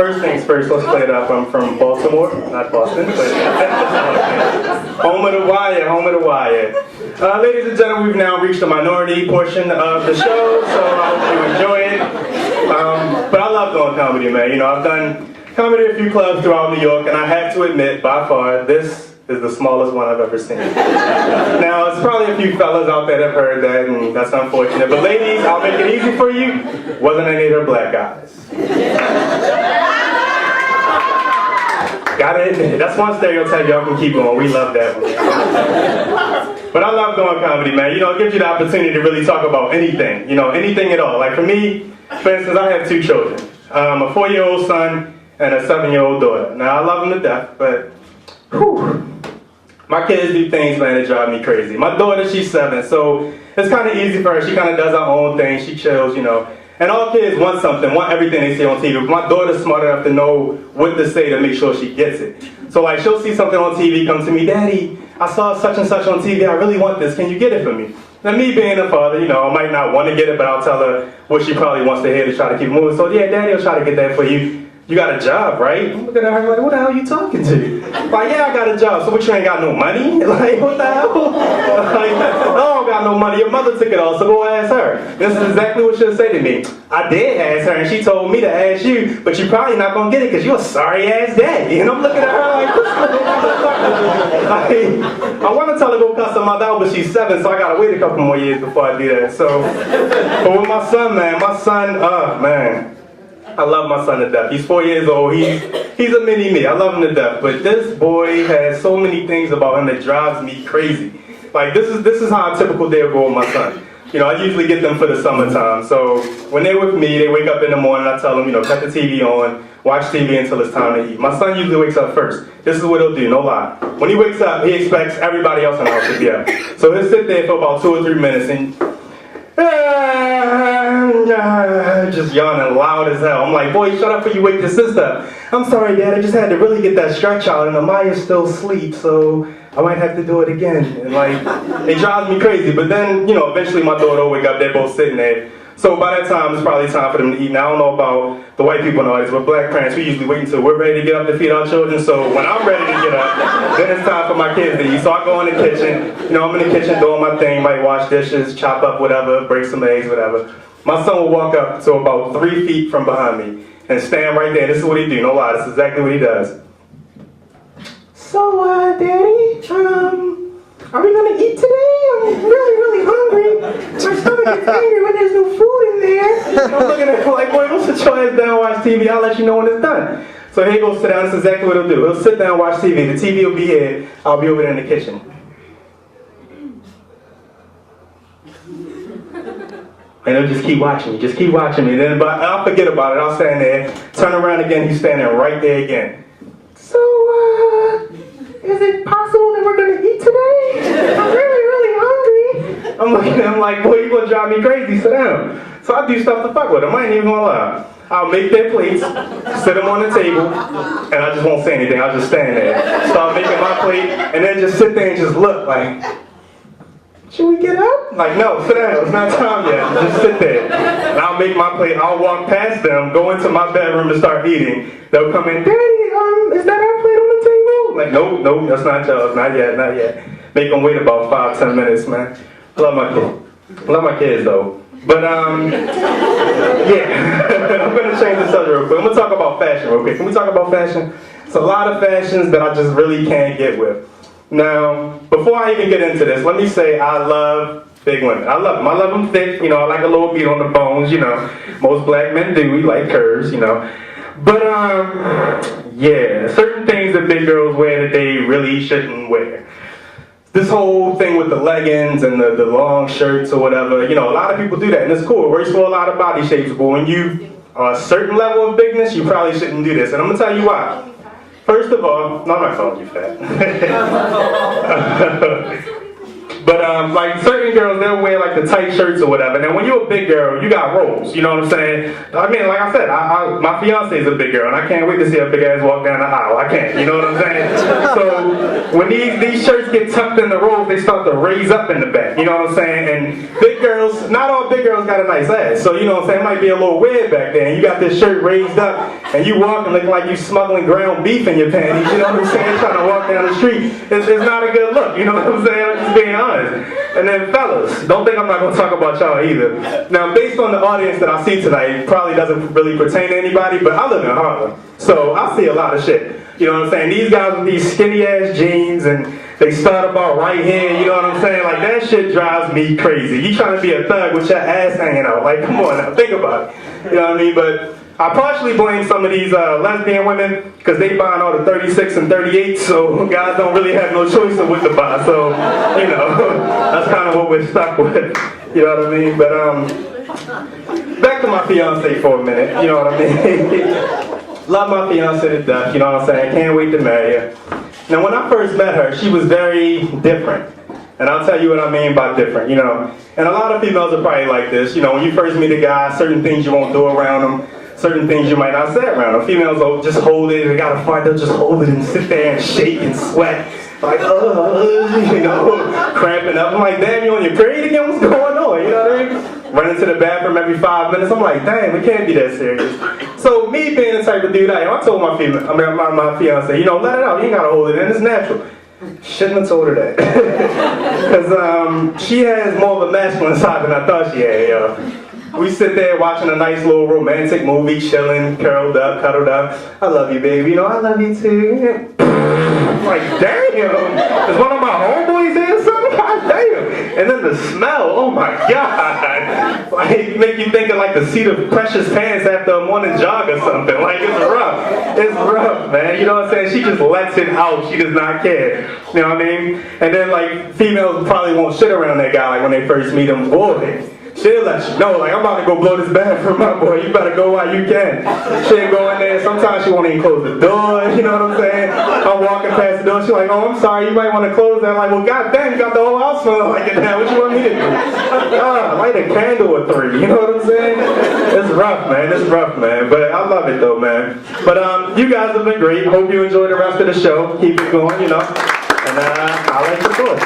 First things first, let's play it up. I'm from Baltimore, not Boston, but home of the wire, home of the wire. Ladies and gentlemen, we've now reached the minority portion of the show, so I hope you enjoy it. But I love doing comedy, man. You know, I've done comedy at a few clubs throughout New York, and I have to admit, by far, this is the smallest one I've ever seen. Now, there's probably a few fellas out there that have heard that, and that's unfortunate. But ladies, I'll make it easy for you. Wasn't any of their black guys. Gotta admit it. That's one stereotype y'all can keep going. We love that one. But I love doing comedy, man. You know, it gives you the opportunity to really talk about anything. You know, anything at all. Like for me, for instance, I have two children. A 4-year-old son and a 7-year-old daughter. Now, I love them to death, but whew, my kids do things, man, that drive me crazy. My daughter, she's 7, so it's kind of easy for her. She kind of does her own thing. She chills, you know. And all kids want something, want everything they see on TV. But my daughter's smart enough to know what to say to make sure she gets it. So, like, she'll see something on TV, come to me, Daddy, I saw such and such on TV. I really want this. Can you get it for me? Now, me being a father, you know, I might not want to get it, but I'll tell her what she probably wants to hear to try to keep moving. So, yeah, Daddy will try to get that for you. You got a job, right? I'm looking at her like, what the hell are you talking to? Like, yeah, I got a job. So what, you ain't got no money? Like, what the hell? Like, I don't got no money. Your mother took it all, so go ask her. This is exactly what she'll say to me. I did ask her, and she told me to ask you, but you're probably not going to get it because you're a sorry-ass daddy. And I'm looking at her like, I want to tell her to go cuss her mother out, but she's 7, so I got to wait a couple more years before I do that. So, but with my son, man, man. I love my son to death. He's 4 years old. He's a mini me. I love him to death. But this boy has so many things about him that drives me crazy. Like this is how a typical day will go with my son. You know, I usually get them for the summertime. So when they're with me, they wake up in the morning. I tell them, you know, cut the TV on, watch TV until it's time to eat. My son usually wakes up first. This is what he'll do, no lie. When he wakes up, he expects everybody else in the house to be up. So he'll sit there for about 2 or 3 minutes and just yawning loud as hell. I'm like, boy, shut up before you wake your sister up. I'm sorry, Dad, I just had to really get that stretch out, and Amaya's still asleep, so I might have to do it again. And like, it drives me crazy. But then, you know, eventually my daughter will wake up, they're both sitting there. So by that time, it's probably time for them to eat. Now, I don't know about the white people in the audience, but black parents, we usually wait until we're ready to get up to feed our children. So when I'm ready to get up, then it's time for my kids to eat. So I go in the kitchen. You know, I'm in the kitchen doing my thing, might wash dishes, chop up whatever, break some eggs, whatever. My son will walk up to about 3 feet from behind me and stand right there. This is what he do. No lie, this is exactly what he does. So, Daddy, are we gonna eat today? I'm really, really hungry. My stomach gets angry when there's no food in there. I'm looking at him like, boy, go sit your ass down, watch TV. I'll let you know when it's done. So here he goes, sit down. This is exactly what he'll do. He'll sit down, watch TV. The TV will be here. I'll be over there in the kitchen. And he'll just keep watching me. Just keep watching me. Then I'll forget about it. I'll stand there, turn around again. He's standing right there again. So, is it possible that we're going to eat today? I'm really, really hungry. I'm looking at him like, boy, you're going to drive me crazy. Sit down. So I do stuff to fuck with him. I ain't even going to lie. I'll make their plates, sit them on the table, and I just won't say anything. I'll just stand there. Start making my plate, and then just sit there and just look like, should we get up? Like, no, sit down. It's not time yet. Just sit there. And I'll make my plate. I'll walk past them, go into my bedroom and start eating. They'll come in, Daddy, is that our plate on the table? Like, nope, that's not yours. Not yet. Make them wait about 5-10 minutes, man. I love my kids. I love my kids, though. But, yeah. I'm going to change the subject real quick. I'm going to talk about fashion real quick. Can we talk about fashion? It's a lot of fashions that I just really can't get with. Now, before I even get into this, let me say I love big women. I love them. I love them thick. You know, I like a little beat on the bones, you know. Most black men do. We like curves, you know. But, yeah, certain things that big girls wear that they really shouldn't wear. This whole thing with the leggings and the long shirts or whatever, you know, a lot of people do that, and it's cool. It works for a lot of body shapes, but when you are a certain level of bigness, you probably shouldn't do this, and I'm going to tell you why. First of all, no, I'm not calling you fat. But like certain girls, they'll wear like the tight shirts or whatever. Now when you're a big girl, you got rolls. You know what I'm saying? I mean, like I said, my fiance is a big girl, and I can't wait to see a big ass walk down the aisle. I can't. You know what I'm saying? So when these shirts get tucked in the rolls, they start to raise up in the back. You know what I'm saying? And big girls, not all big girls got a nice ass. So you know what I'm saying? It might be a little weird back there. And you got this shirt raised up, and you walking looking like you smuggling ground beef in your panties. You know what I'm saying? Trying to walk down the street. It's not a good look. You know what I'm saying? I'm just being honest. And then fellas, don't think I'm not going to talk about y'all either. Now, based on the audience that I see tonight, it probably doesn't really pertain to anybody, but I live in Harlem. So I see a lot of shit. You know what I'm saying? These guys with these skinny ass jeans and they start about right here, you know what I'm saying? Like that shit drives me crazy. You trying to be a thug with your ass hanging out. Like, come on now, think about it. You know what I mean? But I partially blame some of these lesbian women because they buying all the 36 and 38, so guys don't really have no choice of what to buy. So, you know, that's kind of what we're stuck with. You know what I mean? But back to my fiance for a minute. You know what I mean? Love my fiance to death. You know what I'm saying? Can't wait to marry her. Now, when I first met her, she was very different. And I'll tell you what I mean by different, you know. And a lot of females are probably like this. You know, when you first meet a guy, certain things you won't do around him. Certain things you might not say around them. Females will just hold it, they gotta find, they'll just hold it and sit there and shake and sweat. Like, you know, cramping up. I'm like, damn, you on your period again? What's going on? You know what I mean? Running to the bathroom every 5 minutes. I'm like, damn, it can't be that serious. So me being the type of dude I am, I told my fiance, you know, let it out. You ain't gotta hold it in. It's natural. Shouldn't have told her that. Because she has more of a masculine side than I thought she had, yo. We sit there watching a nice little romantic movie, chilling, curled up, cuddled up. I love you, baby. You know, I love you too. I'm like, damn. Is one of my homeboys here or something? God damn. And then the smell, oh my God. Like, make you think of like the seat of Precious pants after a morning jog or something. Like, it's rough. It's rough, man. You know what I'm saying? She just lets it out. She does not care. You know what I mean? And then like, females probably won't shit around that guy like when they first meet him. Boy. She'll let you know, like, I'm about to go blow this bathroom up, boy. You better go while you can. She'll go in there. Sometimes she won't even close the door, you know what I'm saying? I'm walking past the door. She's like, oh, I'm sorry, you might want to close that. I'm like, well, goddamn, you got the whole house smelling like it now. What you want me to do? Light a candle or 3, you know what I'm saying? It's rough, man. It's rough, man. But I love it, though, man. But you guys have been great. Hope you enjoy the rest of the show. Keep it going, you know. And I'll let you do it.